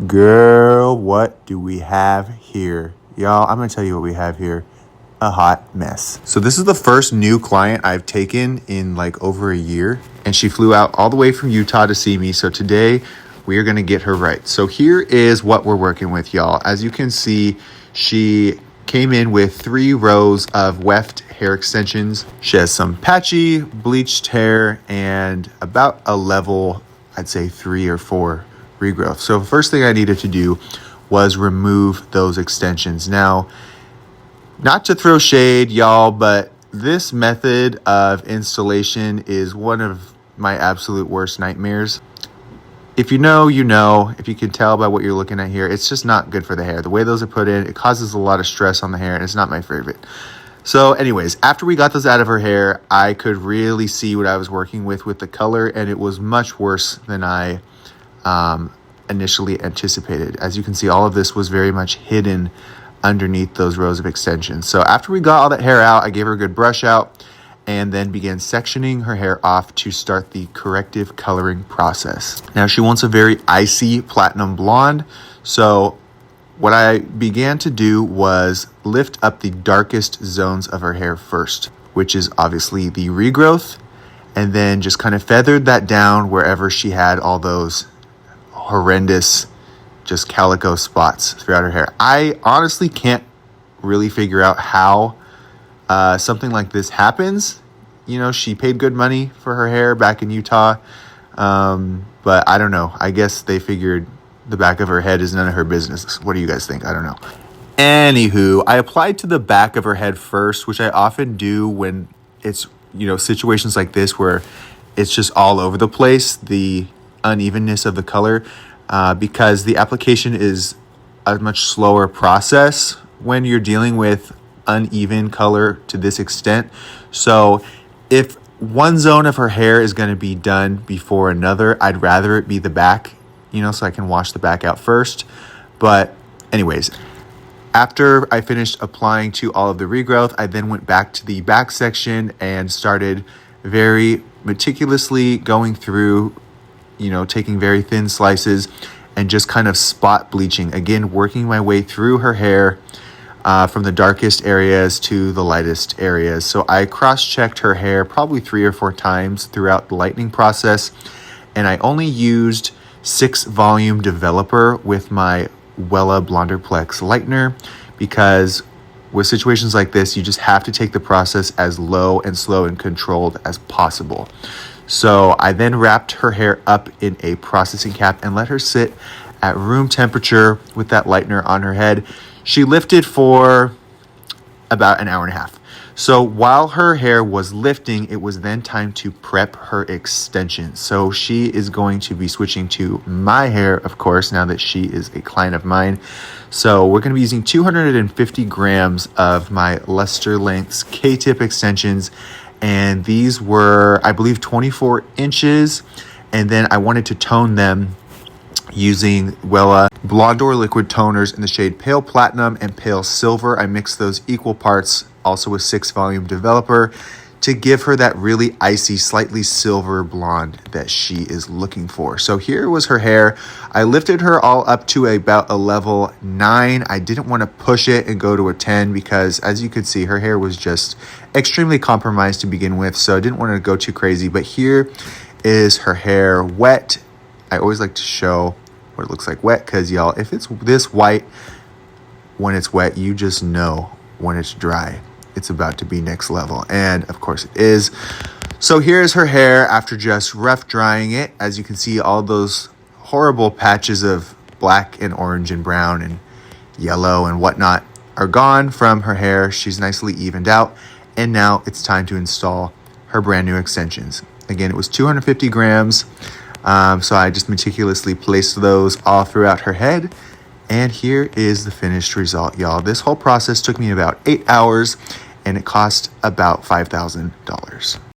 Girl, what do we have here? Y'all, I'm going to tell you what we have here. A hot mess. So this is the first new client I've taken in like over a year. And she flew out all the way from Utah to see me. So today we are going to get her right. So here is what we're working with, y'all. As you can see, she came in with 3 rows of weft hair extensions. She has some patchy, bleached hair and about a level, I'd say 3 or 4 regrowth. So the first thing I needed to do was remove those extensions. Now, not to throw shade, y'all, but this method of installation is one of my absolute worst nightmares. If you know, you know. If you can tell by what you're looking at here, it's just not good for the hair. The way those are put in, it causes a lot of stress on the hair, and it's not my favorite. So anyways, after we got those out of her hair, I could really see what I was working with the color, and it was much worse than I initially anticipated. As you can see, all of this was very much hidden underneath those rows of extensions. So after we got all that hair out, I gave her a good brush out and then began sectioning her hair off to start the corrective coloring process. Now she wants a very icy platinum blonde. So what I began to do was lift up the darkest zones of her hair first, which is obviously the regrowth, and then just kind of feathered that down wherever she had all those horrendous just calico spots throughout her hair. I honestly can't really figure out how something like this happens. You know, she paid good money for her hair back in Utah, but I don't know. I guess they figured the back of her head is none of her business. What do you guys think? I don't know. Anywho, I applied to the back of her head first, which I often do when it's, you know, situations like this where it's just all over the place, the unevenness of the color, because the application is a much slower process when you're dealing with uneven color to this extent. So if one zone of her hair is going to be done before another, I'd rather it be the back, you know, so I can wash the back out first. But anyways, after I finished applying to all of the regrowth, I then went back to the back section and started very meticulously going through, you know, taking very thin slices and just kind of spot bleaching. Again, working my way through her hair from the darkest areas to the lightest areas. So I cross-checked her hair probably 3 or 4 times throughout the lightening process. And I only used 6 volume developer with my Wella Blonderplex lightener, because with situations like this, you just have to take the process as low and slow and controlled as possible. So I then wrapped her hair up in a processing cap and let her sit at room temperature with that lightener on her head. She lifted for about an hour and a half. So while her hair was lifting, it was then time to prep her extensions. So she is going to be switching to my hair, of course, now that she is a client of mine. So we're going to be using 250 grams of my Luster Lengths K-tip extensions. And these were, I believe, 24 inches. And then I wanted to tone them using Wella Blondor liquid toners in the shade Pale Platinum and Pale Silver. I mixed those equal parts, also with 6 volume developer, to give her that really icy, slightly silver blonde that she is looking for. So here was her hair. I lifted her all up to about a level 9. I didn't want to push it and go to a 10 because, as you could see, her hair was just extremely compromised to begin with. So I didn't want to go too crazy. But here is her hair wet. I always like to show what it looks like wet because, y'all, if it's this white when it's wet, you just know when it's dry it's about to be next level. And of course it is. So here's her hair after just rough drying it. As you can see, all those horrible patches of black and orange and brown and yellow and whatnot are gone from her hair. She's nicely evened out. And now it's time to install her brand new extensions. Again, it was 250 grams. So I just meticulously placed those all throughout her head. And here is the finished result, y'all. This whole process took me about 8 hours and it cost about $5,000.